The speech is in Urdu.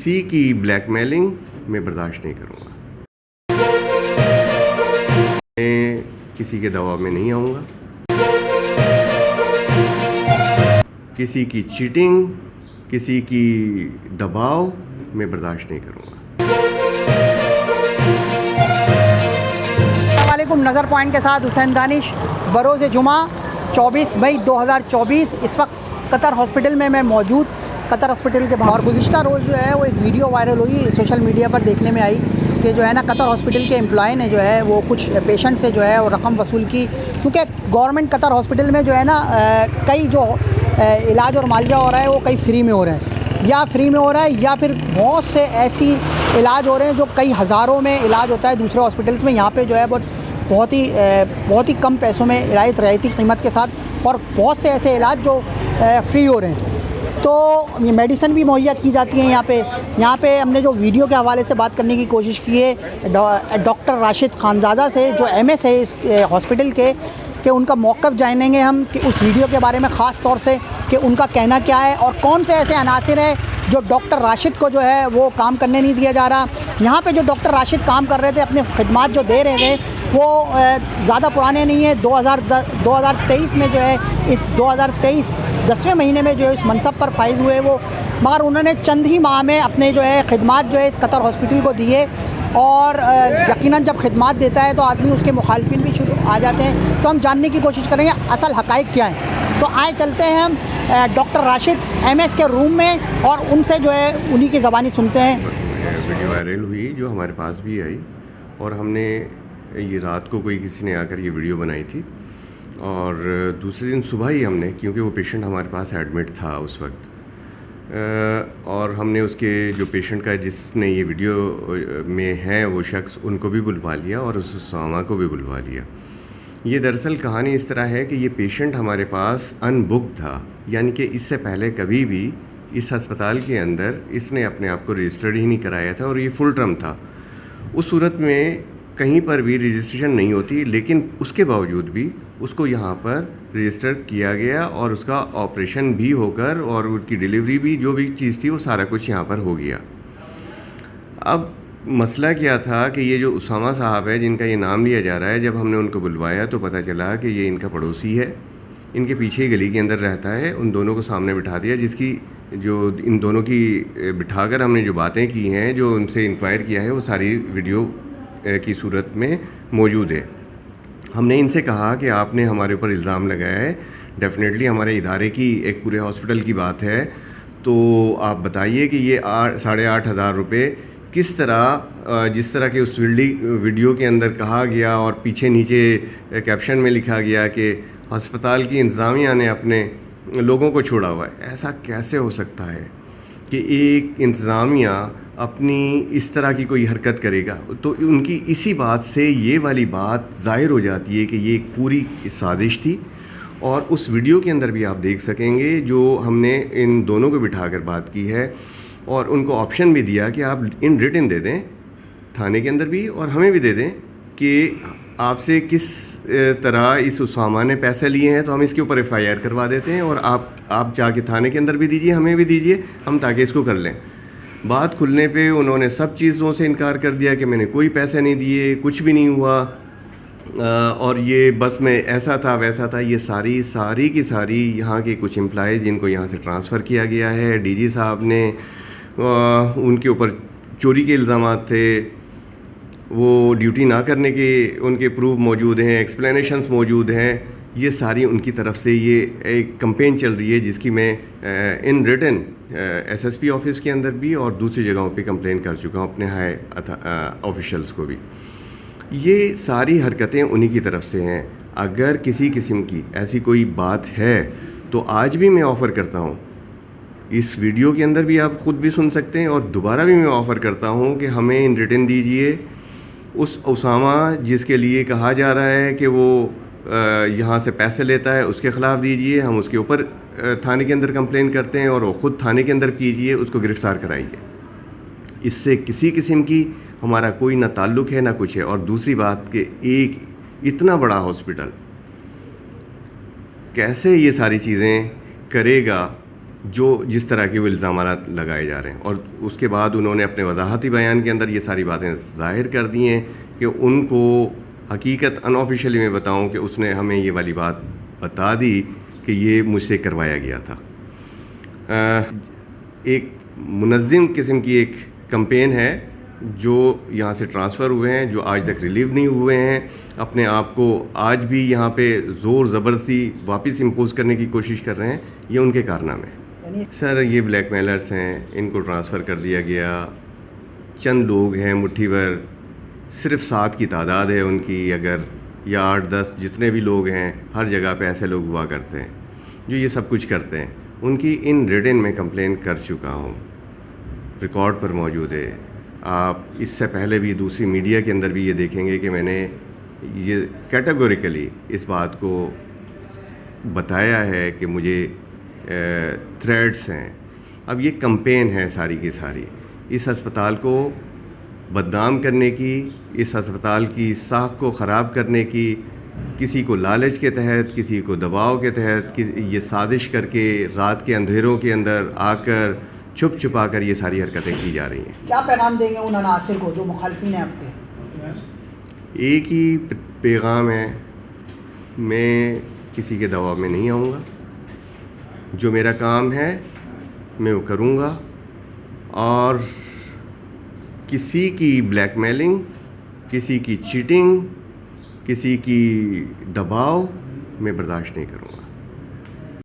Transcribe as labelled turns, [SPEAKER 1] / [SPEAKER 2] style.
[SPEAKER 1] کسی کی بلیک میلنگ میں برداشت نہیں کروں گا. میں کسی کے دباؤ میں نہیں آؤں گا. کسی کی چیٹنگ، کسی کی دباؤ میں برداشت نہیں کروں گا.
[SPEAKER 2] السلام علیکم. نظر پوائنٹ کے ساتھ حسین دانش. بروز جمعہ 24 مئی 2024 اس وقت قطر ہاسپٹل میں موجود. قطر ہاسپٹل کے باہر گزشتہ روز جو ہے وہ ایک ویڈیو وائرل ہوئی، سوشل میڈیا پر دیکھنے میں آئی کہ جو ہے نا قطر ہاسپٹل کے امپلائی نے جو ہے وہ کچھ پیشنٹ سے جو ہے وہ رقم وصول کی، کیونکہ گورنمنٹ قطر ہاسپٹل میں جو ہے نا کئی جو علاج اور معالجہ ہو رہا ہے وہ کئی فری میں ہو رہے ہیں، یا فری میں ہو رہا ہے یا پھر بہت سے ایسی علاج ہو رہے ہیں جو کئی ہزاروں میں علاج ہوتا ہے دوسرے ہاسپٹلس میں. یہاں پہ جو ہے بہت ہی کم پیسوں میں رعایتی قیمت کے ساتھ، اور بہت سے ایسے علاج جو فری ہو رہے ہیں. تو یہ میڈیسن بھی مہیا کی جاتی ہیں یہاں پہ ہم نے جو ویڈیو کے حوالے سے بات کرنے کی کوشش کی ہے ڈاکٹر راشد خانزادہ سے، جو ایم ایس ہے اس ہاسپٹل کے، کہ ان کا موقف جانیں گے ہم کہ اس ویڈیو کے بارے میں، خاص طور سے کہ ان کا کہنا کیا ہے اور کون سے ایسے عناصر ہیں جو ڈاکٹر راشد کو جو ہے وہ کام کرنے نہیں دیا جا رہا. یہاں پہ جو ڈاکٹر راشد کام کر رہے تھے، اپنے خدمات جو دے رہے تھے، وہ زیادہ پرانے نہیں ہیں. 2023 میں جو ہے اس 2023 10ویں مہینے میں جو ہے اس منصب پر فائز ہوئے وہ، مگر انہوں نے چند ہی ماہ میں اپنے جو ہے خدمات جو ہے اس قطر ہاسپٹل کو دیے. اور یقیناً جب خدمات دیتا ہے تو آدمی اس کے مخالفین بھی شروع آ جاتے ہیں. تو ہم جاننے کی کوشش کریں گے اصل حقائق کیا ہیں. تو آئے چلتے ہیں ہم ڈاکٹر راشد ایم ایس کے روم میں اور ان سے جو ہے انہی کی زبانی سنتے ہیں.
[SPEAKER 1] ویڈیو وائرل ہوئی جو ہمارے پاس بھی آئی، اور ہم نے یہ رات کو کسی نے آ کر یہ ویڈیو بنائی تھی، اور دوسرے دن صبح ہی ہم نے، کیونکہ وہ پیشنٹ ہمارے پاس ایڈمٹ تھا اس وقت، اور ہم نے اس کے جو پیشنٹ کا جس نے یہ ویڈیو میں ہے وہ شخص، ان کو بھی بلوا لیا اور اس اسامہ کو بھی بلوا لیا. یہ دراصل کہانی اس طرح ہے کہ یہ پیشنٹ ہمارے پاس ان بک تھا، یعنی کہ اس سے پہلے کبھی بھی اس ہسپتال کے اندر اس نے اپنے آپ کو رجسٹرڈ ہی نہیں کرایا تھا، اور یہ فل ٹرم تھا. اس صورت میں کہیں پر بھی رجسٹریشن نہیں ہوتی، لیکن اس کے باوجود بھی اس کو یہاں پر رجسٹر کیا گیا، اور اس کا آپریشن بھی ہو کر اور اس کی ڈیلیوری بھی، جو بھی چیز تھی وہ سارا کچھ یہاں پر ہو گیا. اب مسئلہ کیا تھا کہ یہ جو اسامہ صاحب ہے جن کا یہ نام لیا جا رہا ہے، جب ہم نے ان کو بلوایا تو پتہ چلا کہ یہ ان کا پڑوسی ہے، ان کے پیچھے ہی گلی کے اندر رہتا ہے. ان دونوں کو سامنے بٹھا دیا، جس کی جو ان دونوں کی بٹھا کر ہم نے جو باتیں کی ہیں، جو ان سے انکوائر کیا ہے، وہ ساری ویڈیو کی صورت میں موجود ہے. ہم نے ان سے کہا کہ آپ نے ہمارے اوپر الزام لگایا ہے، ڈیفینیٹلی ہمارے ادارے کی ایک پورے ہاسپٹل کی بات ہے، تو آپ بتائیے کہ یہ 8,500 روپے کس طرح، جس طرح کہ اس ویڈیو کے اندر کہا گیا اور پیچھے نیچے کیپشن میں لکھا گیا کہ ہسپتال کی انتظامیہ نے اپنے لوگوں کو چھوڑا ہوا ہے. ایسا کیسے ہو سکتا ہے کہ ایک انتظامیہ اپنی اس طرح کی کوئی حرکت کرے گا؟ تو ان کی اسی بات سے یہ والی بات ظاہر ہو جاتی ہے کہ یہ ایک پوری سازش تھی. اور اس ویڈیو کے اندر بھی آپ دیکھ سکیں گے جو ہم نے ان دونوں کو بٹھا کر بات کی ہے، اور ان کو آپشن بھی دیا کہ آپ ان ریٹن دے دیں تھانے کے اندر بھی، اور ہمیں بھی دے دیں کہ آپ سے کس طرح اس اسامہ نے پیسے لیے ہیں، تو ہم اس کے اوپر FIR کروا دیتے ہیں، اور آپ جا کے تھانے کے اندر بھی دیجئے، ہمیں بھی دیجئے، ہم تاکہ اس کو کر لیں. بات کھلنے پہ انہوں نے سب چیزوں سے انکار کر دیا کہ میں نے کوئی پیسے نہیں دیے، کچھ بھی نہیں ہوا، اور یہ بس میں ایسا تھا ویسا تھا. یہ ساری کی ساری یہاں کے کچھ امپلائیز جن کو یہاں سے ٹرانسفر کیا گیا ہے، DG صاحب نے، ان کے اوپر چوری کے الزامات تھے، وہ ڈیوٹی نہ کرنے کے ان کے پروف موجود ہیں، ایکسپلینیشنز موجود ہیں. یہ ساری ان کی طرف سے یہ ایک کمپین چل رہی ہے، جس کی میں ان ریٹن SSP آفس کے اندر بھی اور دوسری جگہوں پہ کمپلین کر چکا ہوں، اپنے ہائی آفیشلز کو بھی. یہ ساری حرکتیں انہی کی طرف سے ہیں. اگر کسی قسم کی ایسی کوئی بات ہے تو آج بھی میں آفر کرتا ہوں، اس ویڈیو کے اندر بھی آپ خود بھی سن سکتے ہیں، اور دوبارہ بھی میں آفر کرتا ہوں کہ ہمیں ان ریٹن دیجئے. اس اسامہ جس کے لیے کہا جا رہا ہے کہ وہ یہاں سے پیسے لیتا ہے، اس کے خلاف دیجئے. ہم اس کے اوپر تھانے کے اندر کمپلین کرتے ہیں، اور وہ خود تھانے کے اندر کیجئے، اس کو گرفتار کرائیے. اس سے کسی قسم کی ہمارا کوئی نہ تعلق ہے نہ کچھ ہے. اور دوسری بات کہ ایک اتنا بڑا ہاسپٹل کیسے یہ ساری چیزیں کرے گا، جو جس طرح کے وہ الزامات لگائے جا رہے ہیں. اور اس کے بعد انہوں نے اپنے وضاحتی بیان کے اندر یہ ساری باتیں ظاہر کر دی ہیں کہ ان کو حقیقت ان آفیشیلی میں بتاؤں کہ اس نے ہمیں یہ والی بات بتا دی کہ یہ مجھ سے کروایا گیا تھا. ایک منظم قسم کی ایک کمپین ہے جو یہاں سے ٹرانسفر ہوئے ہیں, جو آج تک ریلیو نہیں ہوئے ہیں, اپنے آپ کو آج بھی یہاں پہ زور زبردستی واپس امپوز کرنے کی کوشش کر رہے ہیں. یہ ان کے کارنامے ہیں. سر یہ بلیک میلرز ہیں, ان کو ٹرانسفر کر دیا گیا. چند لوگ ہیں مٹھی بھر, صرف 7 کی تعداد ہے ان کی, اگر یا 8-10 جتنے بھی لوگ ہیں, ہر جگہ پہ ایسے لوگ ہوا کرتے ہیں جو یہ سب کچھ کرتے ہیں. ان کی ان ریٹن میں کمپلین کر چکا ہوں, ریکارڈ پر موجود ہے. آپ اس سے پہلے بھی دوسری میڈیا کے اندر بھی یہ دیکھیں گے کہ میں نے یہ کیٹیگوریکلی اس بات کو بتایا ہے کہ مجھے تھریٹس ہیں. اب یہ کمپین ہے ساری کی ساری اس ہسپتال کو بدنام کرنے کی, اس ہسپتال کی ساکھ کو خراب کرنے کی, کسی کو لالچ کے تحت, کسی کو دباؤ کے تحت یہ سازش کر کے رات کے اندھیروں کے اندر آ کر چھپ چھپا کر یہ ساری حرکتیں کی جا رہی ہیں.
[SPEAKER 2] کیا پیغام دیں گے ان عناصر کو جو مخالفین ہیں آپ کے؟
[SPEAKER 1] ایک ہی پیغام ہے, میں کسی کے دباؤ میں نہیں آؤں گا. جو میرا کام ہے میں وہ کروں گا, اور کسی کی بلیک میلنگ, کسی کی چیٹنگ, کسی کی دباؤ میں برداشت نہیں کروں گا.